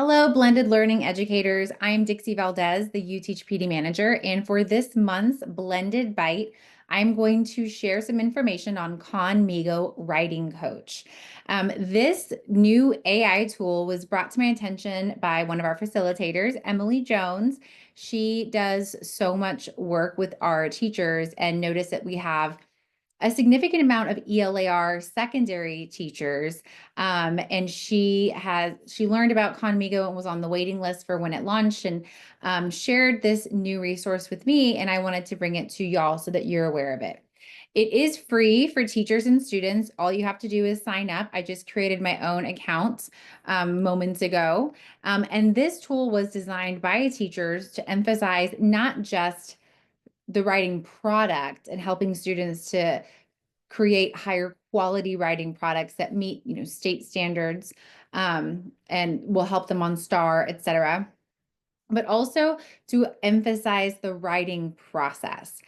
Hello, blended learning educators. I'm Dixie Valdez, the UTeach PD manager, and for this month's blended Byte, I'm going to share some information on Khanmigo Writing Coach. This new AI tool was brought to my attention by one of our facilitators, Emily Jones. She does so much work with our teachers and notice that we have a significant amount of ELAR secondary teachers. And she learned about Khanmigo and was on the waiting list for when it launched and shared this new resource with me. And I wanted to bring it to y'all so that you're aware of it. It is free for teachers and students. All you have to do is sign up. I just created my own account moments ago. And this tool was designed by teachers to emphasize not just the writing product and helping students to create higher quality writing products that meet, state standards, and will help them on STAR, et cetera, but also to emphasize the writing process.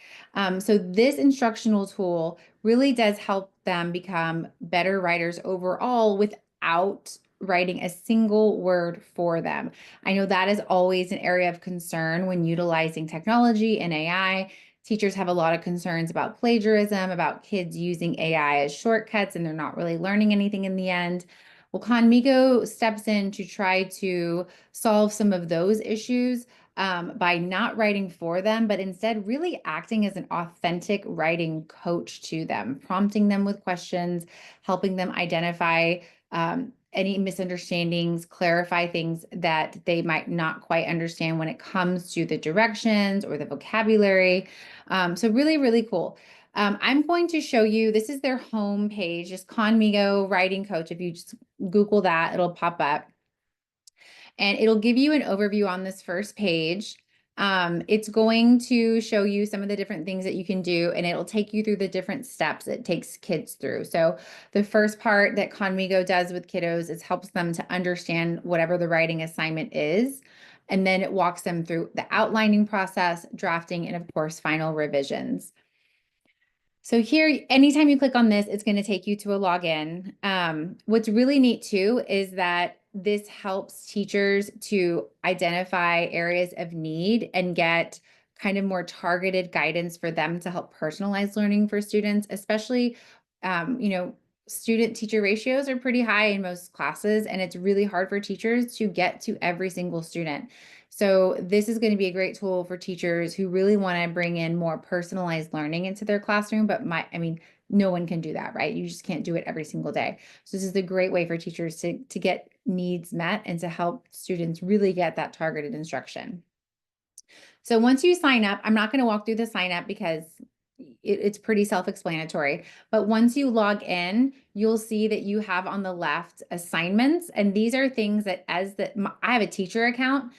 So this instructional tool really does help them become better writers overall without writing a single word for them. I know that is always an area of concern when utilizing technology and AI. Teachers have a lot of concerns about plagiarism, about kids using AI as shortcuts, and they're not really learning anything in the end. Well, Khanmigo steps in to try to solve some of those issues by not writing for them, but instead really acting as an authentic writing coach to them, prompting them with questions, helping them identify any misunderstandings, clarify things that they might not quite understand when it comes to the directions or the vocabulary. So really, really cool. I'm going to show you, this is their home page, just Khanmigo Writing Coach. If you just Google that, it'll pop up. And it'll give you an overview on this first page. It's going to show you some of the different things that you can do, and it'll take you through the different steps it takes kids through. So the first part that Khanmigo does with kiddos is helps them to understand whatever the writing assignment is. And then it walks them through the outlining process, drafting, and of course, final revisions. So here, anytime you click on this, it's going to take you to a login. What's really neat too is that this helps teachers to identify areas of need and get kind of more targeted guidance for them to help personalize learning for students, especially, student-teacher ratios are pretty high in most classes, and it's really hard for teachers to get to every single student. So this is going to be a great tool for teachers who really want to bring in more personalized learning into their classroom, but no one can do that, right? You just can't do it every single day. So this is a great way for teachers to get needs met and to help students really get that targeted instruction. So once you sign up, I'm not going to walk through the sign up because it's pretty self-explanatory. But once you log in, you'll see that you have on the left assignments. And these are things that I have a teacher account.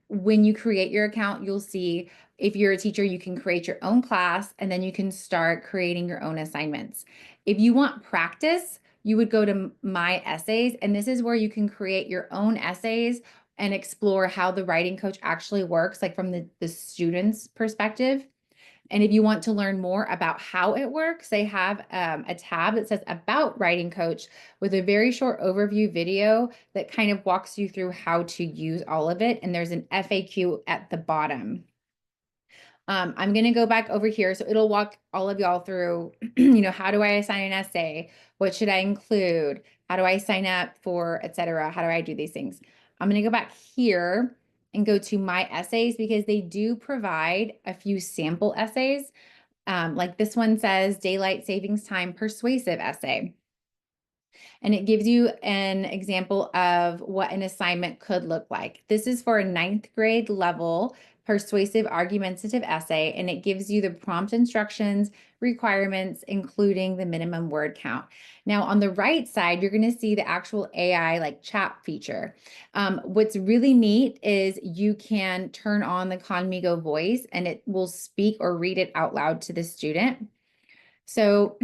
When you create your account, you'll see if you're a teacher, you can create your own class and then you can start creating your own assignments. If you want practice, you would go to My Essays, and this is where you can create your own essays and explore how the writing coach actually works, like from the student's perspective. And if you want to learn more about how it works, they have a tab that says About Writing Coach with a very short overview video that kind of walks you through how to use all of it. And there's an FAQ at the bottom. I'm going to go back over here. So it'll walk all of y'all through, how do I assign an essay? What should I include? How do I sign up for, et cetera? How do I do these things? I'm going to go back here and go to My Essays because they do provide a few sample essays. Like this one says Daylight Savings Time Persuasive Essay. And it gives you an example of what an assignment could look like. This is for a 9th grade level persuasive argumentative essay, and it gives you the prompt instructions, requirements, including the minimum word count. Now, on the right side, you're going to see the actual AI like chat feature. What's really neat is you can turn on the Khanmigo voice and it will speak or read it out loud to the student. So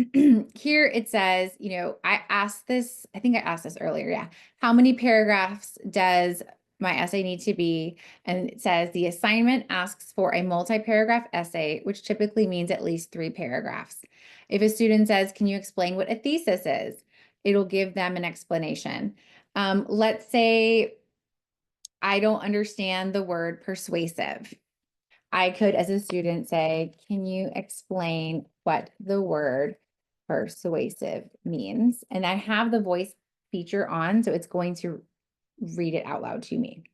here it says, I think I asked this earlier. Yeah. How many paragraphs does my essay need to be? And it says the assignment asks for a multi-paragraph essay, which typically means at least 3 paragraphs. If a student says, can you explain what a thesis is? it'll give them an explanation. Let's say I don't understand the word persuasive. I could, as a student, say, can you explain what the word persuasive means? And I have the voice feature on, so it's going to read it out loud to me.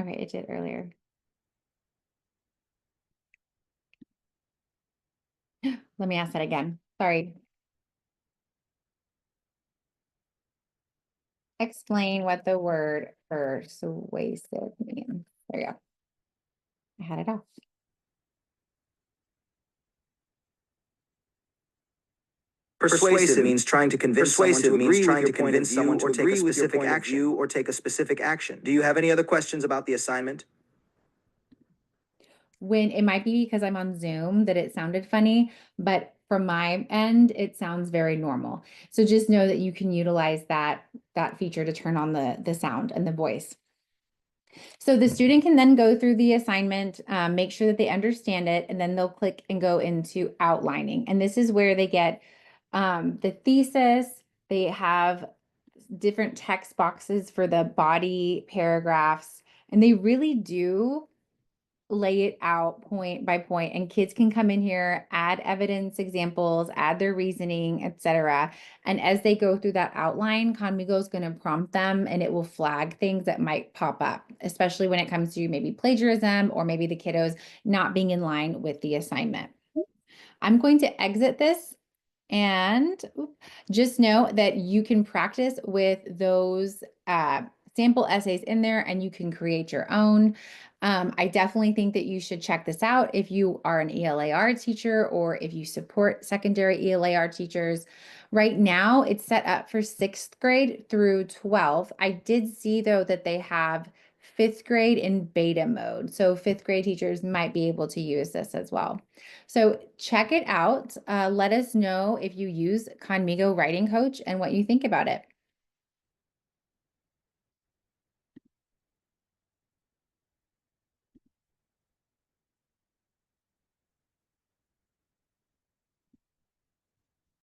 Okay, it did earlier. Let me ask that again. Sorry. Explain what the word persuasive means. There you go. I had it off. Persuasive means trying to convince someone to agree with your point of view or take a specific action or take a specific action. Do you have any other questions about the assignment? When it might be because I'm on Zoom that it sounded funny, but from my end, it sounds very normal. So just know that you can utilize that feature to turn on the sound and the voice. So the student can then go through the assignment, make sure that they understand it, and then they'll click and go into outlining. And this is where they get the thesis. They have different text boxes for the body paragraphs, and they really do lay it out point by point, and kids can come in here, add evidence examples, add their reasoning, etc. And as they go through that outline, Khanmigo is going to prompt them and it will flag things that might pop up, especially when it comes to maybe plagiarism or maybe the kiddos not being in line with the assignment. I'm going to exit this and just know that you can practice with those sample essays in there and you can create your own. I definitely think that you should check this out if you are an ELAR teacher or if you support secondary ELAR teachers. Right now, it's set up for 6th grade through 12th. I did see, though, that they have 5th grade in beta mode. So 5th grade teachers might be able to use this as well. So check it out. Let us know if you use Khanmigo Writing Coach and what you think about it.